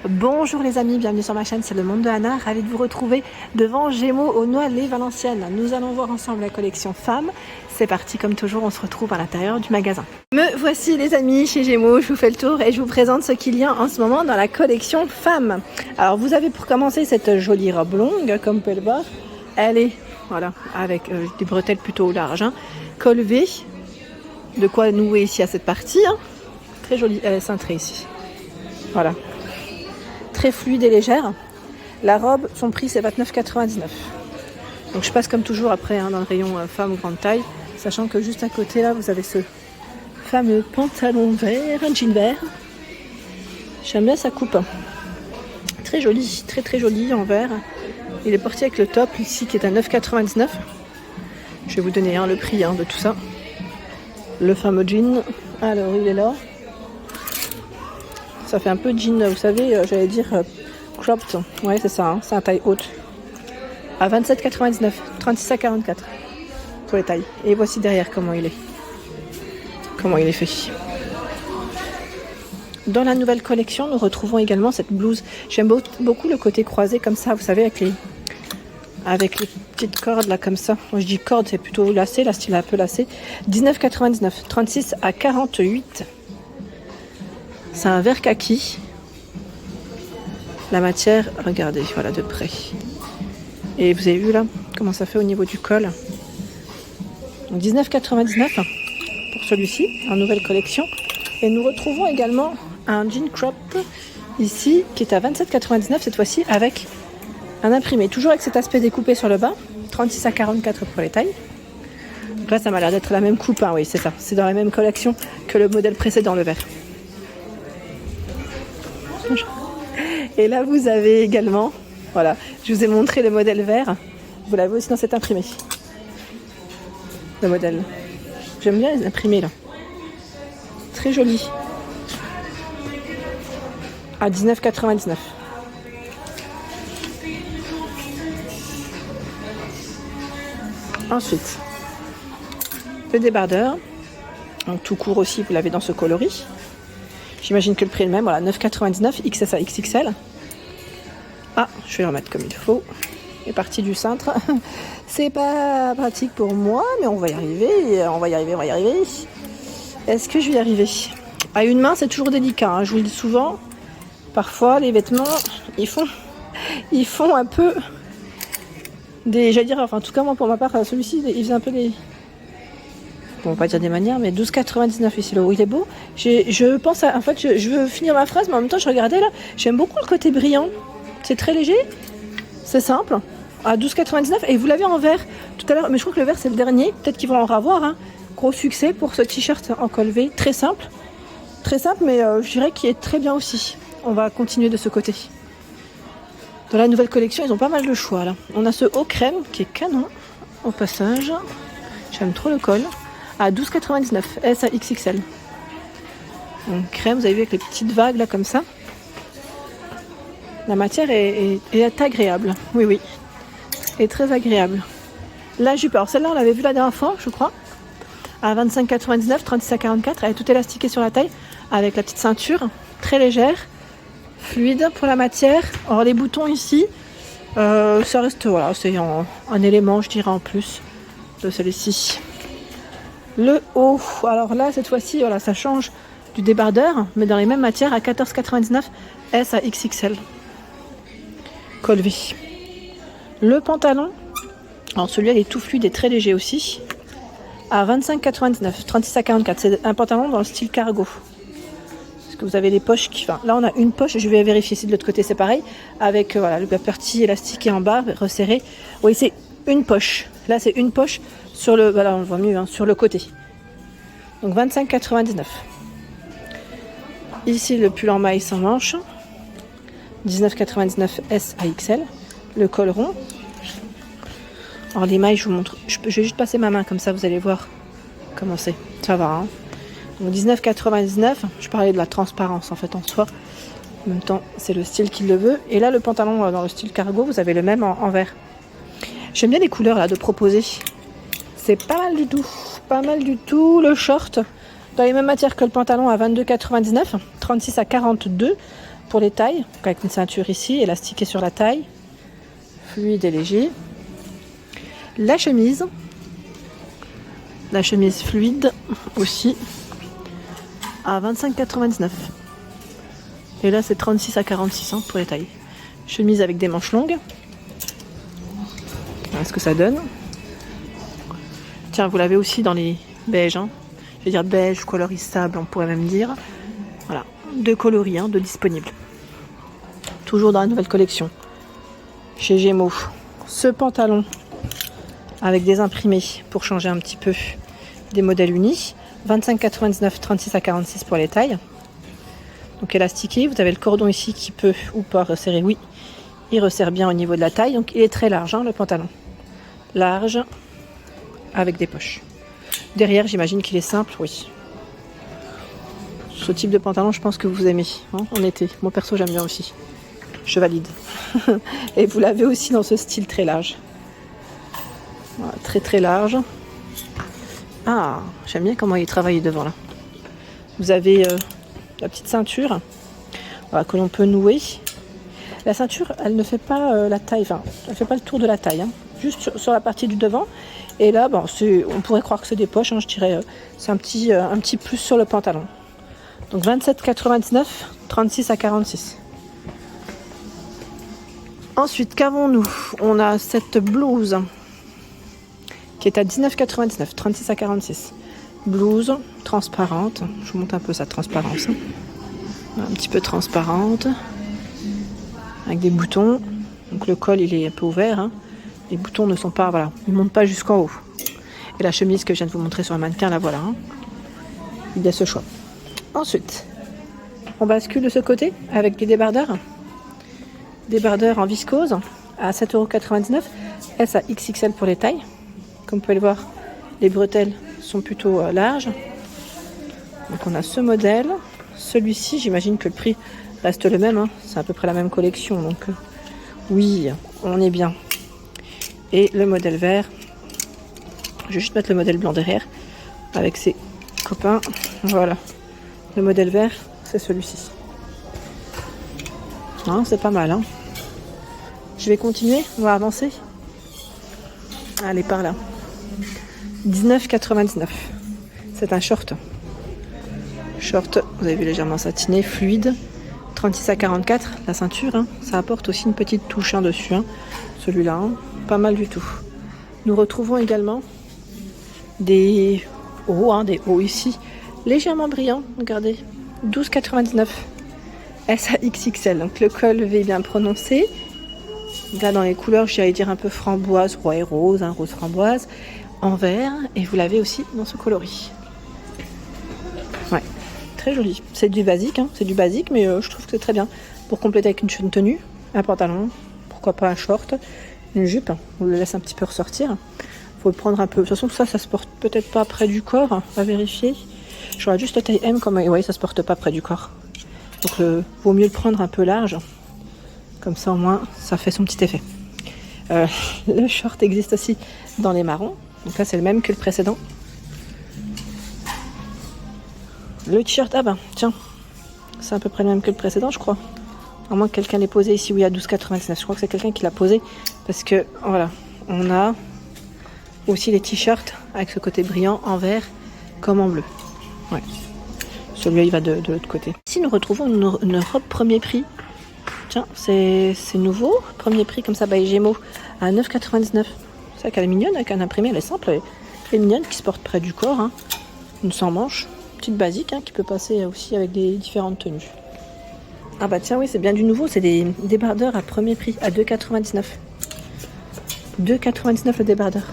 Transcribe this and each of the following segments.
Bonjour les amis, bienvenue sur ma chaîne, c'est le monde de Anna, ravie de vous retrouver devant Gémeaux au Noailles Valenciennes. Nous allons voir ensemble la collection femmes. C'est parti, comme toujours, on se retrouve à l'intérieur du magasin. Me voici les amis chez Gémeaux, je vous fais le tour et je vous présente ce qu'il y a en ce moment dans la collection femmes. Alors vous avez pour commencer cette jolie robe longue, comme vous pouvez le voir. Elle est, voilà, avec des bretelles plutôt larges, hein, col V, de quoi nouer ici à cette partie. Hein. Très jolie, elle est cintrée ici. Voilà. Très fluide et légère. La robe, son prix c'est 29,99 €. Donc je passe comme toujours après dans le rayon femme ou grande taille, sachant que juste à côté là vous avez ce fameux pantalon vert, un jean vert. J'aime bien sa coupe. Très joli, très joli en vert. Il est porté avec le top ici qui est à 9,99 €. Je vais vous donner le prix de tout ça. Le fameux jean. Alors il est là. Ça fait un peu jean, vous savez, j'allais dire cropped. Ouais, c'est ça, c'est un taille haute. À 27,99 €, 36 à 44 pour les tailles. Et voici derrière comment il est. Comment il est fait. Dans la nouvelle collection, nous retrouvons également cette blouse. J'aime beaucoup le côté croisé comme ça, vous savez, avec les petites cordes là comme ça. Moi, je dis corde, c'est plutôt lacé, la style un peu lacé. 19,99 €, 36 à 48. C'est un vert kaki. La matière, regardez, voilà de près. Et vous avez vu là comment ça fait au niveau du col. 19,99 € pour celui-ci, en nouvelle collection. Et nous retrouvons également un jean crop ici qui est à 27,99 € cette fois-ci avec un imprimé. Toujours avec cet aspect découpé sur le bas. 36 à 44 pour les tailles. Donc là, ça m'a l'air d'être la même coupe. Hein, oui, c'est ça. C'est dans la même collection que le modèle précédent, le vert. Et là vous avez également, voilà, je vous ai montré le modèle vert, vous l'avez aussi dans cet imprimé, le modèle. J'aime bien les imprimés là, très joli, à 19,99 €. Ensuite, le débardeur, donc tout court aussi, vous l'avez dans ce coloris. J'imagine que le prix est le même, voilà, 9,99 €, XS à XXL. Ah, je vais le remettre comme il faut. Il est parti du cintre. C'est pas pratique pour moi, mais on va y arriver. On va y arriver. Est-ce que je vais y arriver? À une main, c'est toujours délicat. Hein, je vous le dis souvent. Parfois, les vêtements, ils font un peu des... J'allais dire, enfin, en tout cas, moi, pour ma part, celui-ci, il faisait un peu des... Bon, on va pas dire des manières, mais 12,99 € ici, là où il est beau. Je pense à... En fait, je veux finir ma phrase, mais en même temps, je regardais là. J'aime beaucoup le côté brillant. C'est très léger. C'est simple. À 12,99 €. Et vous l'avez en vert tout à l'heure. Mais je crois que le vert, c'est le dernier. Peut-être qu'ils vont en ravoir. Hein. Gros succès pour ce t-shirt en col V. Très simple. Très simple, mais je dirais qu'il est très bien aussi. On va continuer de ce côté. Dans la nouvelle collection, ils ont pas mal de choix, là. On a ce haut crème qui est canon. Au passage. J'aime trop le col. À 12,99 €, S à XXL. Donc crème, vous avez vu avec les petites vagues là comme ça. La matière est agréable, oui. Et très agréable. La jupe, alors celle-là on l'avait vue la dernière fois, je crois. À 25,99 €, 36 à 44. Elle est toute élastiquée sur la taille, avec la petite ceinture, très légère, fluide pour la matière. Alors les boutons ici, ça reste, voilà, c'est un élément, je dirais, en plus de celui-ci. Le haut, alors là cette fois-ci voilà, ça change du débardeur mais dans les mêmes matières à 14,99 €, S à XXL. Col V. Le pantalon, alors celui-là il est tout fluide et très léger aussi, à 25,99 €, 36 à 44. C'est un pantalon dans le style cargo. Parce que vous avez les poches qui... Enfin, là on a une poche, je vais vérifier si de l'autre côté c'est pareil, avec voilà, la partie élastiquée en bas, resserrée. Oui, c'est une poche. Là c'est une poche sur le... Voilà, on le voit mieux, hein, sur le côté. Donc 25,99 €. Ici le pull en maille sans manche. 19,99 € S à XL. Le col rond. Alors les mailles, je vous montre. Je vais juste passer ma main comme ça, vous allez voir comment c'est. Ça va, hein. Donc 19,99 €. Je parlais de la transparence en fait en soi. En même temps, c'est le style qui le veut. Et là, le pantalon dans le style cargo, vous avez le même en vert. J'aime bien les couleurs là de proposer. C'est pas mal du tout. Pas mal du tout. Le short, dans les mêmes matières que le pantalon, à 22,99 €, 36 à 42. pour les tailles, donc avec une ceinture ici, élastiquée sur la taille, fluide et léger. La chemise fluide aussi, à 25,99. Et là, c'est 36 à 46 hein, pour les tailles. Chemise avec des manches longues. Voilà ce que ça donne. Tiens, vous l'avez aussi dans les beiges. Hein. Je vais dire beige, coloris sable, on pourrait même dire. Voilà, 2 coloris de disponibles. Toujours dans la nouvelle collection. Chez Gémeaux. Ce pantalon avec des imprimés pour changer un petit peu des modèles unis. 25,99, 36 à 46 pour les tailles. Donc élastiqué, vous avez le cordon ici qui peut ou pas resserrer. Oui, il resserre bien au niveau de la taille. Donc il est très large le pantalon. Large avec des poches. Derrière, j'imagine qu'il est simple, oui. Ce type de pantalon, je pense que vous aimez en été. Moi perso, j'aime bien aussi. Je valide. Et vous l'avez aussi dans ce style très large. Voilà, très très large. Ah, j'aime bien comment il est travaillé devant là. Vous avez la petite ceinture voilà, que l'on peut nouer. La ceinture, elle ne fait pas la taille, enfin, elle ne fait pas le tour de la taille. Hein. Juste sur la partie du devant. Et là, bon, on pourrait croire que c'est des poches, je dirais. C'est un petit plus sur le pantalon. Donc 27,99, 36 à 46. Ensuite, qu'avons-nous? On a cette blouse qui est à 19,99, 36 à 46. Blouse transparente. Je vous montre un peu sa transparence. Un petit peu transparente. Avec des boutons. Donc le col, il est un peu ouvert. Hein. Les boutons ne sont pas, voilà, ils ne montent pas jusqu'en haut. Et la chemise que je viens de vous montrer sur un mannequin, là voilà. Hein. Il y a ce choix. Ensuite, on bascule de ce côté avec les débardeurs. Débardeurs en viscose à 7,99 €. S à XXL pour les tailles. Comme vous pouvez le voir, les bretelles sont plutôt larges. Donc on a ce modèle. Celui-ci, j'imagine que le prix reste le même. Hein. C'est à peu près la même collection. Donc oui, on est bien. Et le modèle vert. Je vais juste mettre le modèle blanc derrière. Avec ses copains. Voilà. Le modèle vert, c'est celui-ci. Hein, c'est pas mal. Hein. Je vais continuer. On va avancer. Allez, par là. 19,99. C'est un short. Short, vous avez vu, légèrement satiné, fluide. 36 à 44. La ceinture, hein, ça apporte aussi une petite touche dessus. Hein, celui-là, hein, pas mal du tout. Nous retrouvons également des hauts ici, légèrement brillants. Regardez, 12,99. S à XXL. Donc le col V bien prononcé. Là dans les couleurs, j'allais dire un peu framboise, roi et rose, hein, rose framboise, en vert. Et vous l'avez aussi dans ce coloris. Ouais, très joli. C'est du basique, hein, c'est du basique, mais je trouve que c'est très bien. Pour compléter avec une tenue, un pantalon, pourquoi pas un short, une jupe. On le laisse un petit peu ressortir. Faut le prendre un peu. De toute façon, ça se porte peut-être pas près du corps. On va vérifier. J'aurais juste la taille M, comme oui, ça se porte pas près du corps. Donc vaut mieux le prendre un peu large. Comme ça au moins ça fait son petit effet. Le short existe aussi dans les marrons. Donc là c'est le même que le précédent. Le t-shirt, ah ben tiens, c'est à peu près le même que le précédent je crois. À moins que quelqu'un l'ait posé ici, oui à 12,99. Je crois que c'est quelqu'un qui l'a posé. Parce que voilà, on a aussi les t-shirts avec ce côté brillant en vert comme en bleu. Ouais. Celui-là, il va de l'autre côté. Ici, nous retrouvons une robe premier prix. Tiens, c'est nouveau. Premier prix, comme ça, by Gémeaux, à 9,99. C'est vrai qu'elle est mignonne, avec un imprimé, elle est simple. Elle est mignonne, qui se porte près du corps. Hein. Une sans manche, petite basique, hein, qui peut passer aussi avec des différentes tenues. Ah bah tiens, oui, c'est bien du nouveau. C'est des débardeurs à premier prix, à 2,99. 2,99 le débardeur.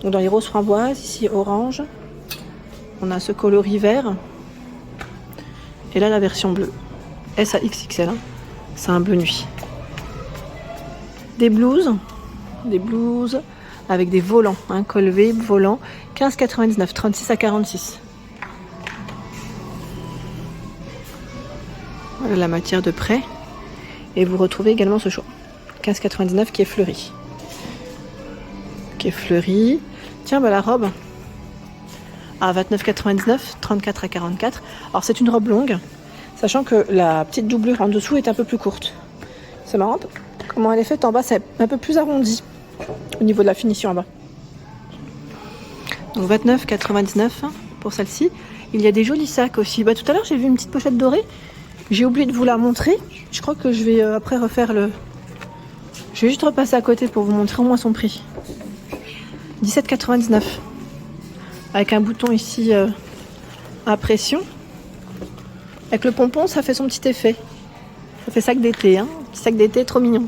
Donc dans les roses framboises, ici orange. On a ce coloris vert. Et là, la version bleue. S à XXL. Hein. C'est un bleu nuit. Des blouses avec des volants. Hein, col V, volant. 15,99. 36 à 46. Voilà la matière de près. Et vous retrouvez également ce choix. 15,99 qui est fleuri. Tiens, bah la robe. À 29,99, 34 à 44. Alors c'est une robe longue, Sachant que la petite doublure en dessous est un peu plus courte. C'est marrant comment elle est faite en bas, c'est un peu plus arrondi au niveau de la finition en bas. Donc 29,99 pour celle-ci. Il y a des jolis sacs aussi. Tout à l'heure j'ai vu une petite pochette dorée. J'ai oublié de vous la montrer. Je crois que je vais après refaire le... Je vais juste repasser à côté pour vous montrer au moins son prix. 17,99. Avec un bouton ici à pression. Avec le pompon, ça fait son petit effet. Ça fait sac d'été, hein. Petit sac d'été trop mignon.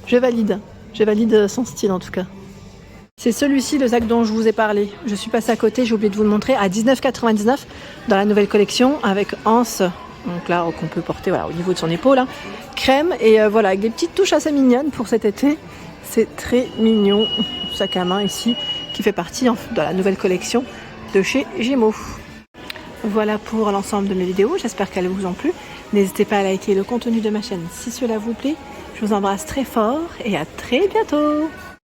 Je valide son style en tout cas. C'est celui-ci, le sac dont je vous ai parlé. Je suis passée à côté, j'ai oublié de vous le montrer, à 19,99 dans la nouvelle collection avec anse. Donc là, qu'on peut porter voilà, au niveau de son épaule. Hein. Crème et voilà, avec des petites touches assez mignonnes pour cet été. C'est très mignon. Sac à main ici, qui fait partie de la nouvelle collection de chez Gémeaux. Voilà pour l'ensemble de mes vidéos. J'espère qu'elles vous ont plu. N'hésitez pas à liker le contenu de ma chaîne si cela vous plaît. Je vous embrasse très fort et à très bientôt.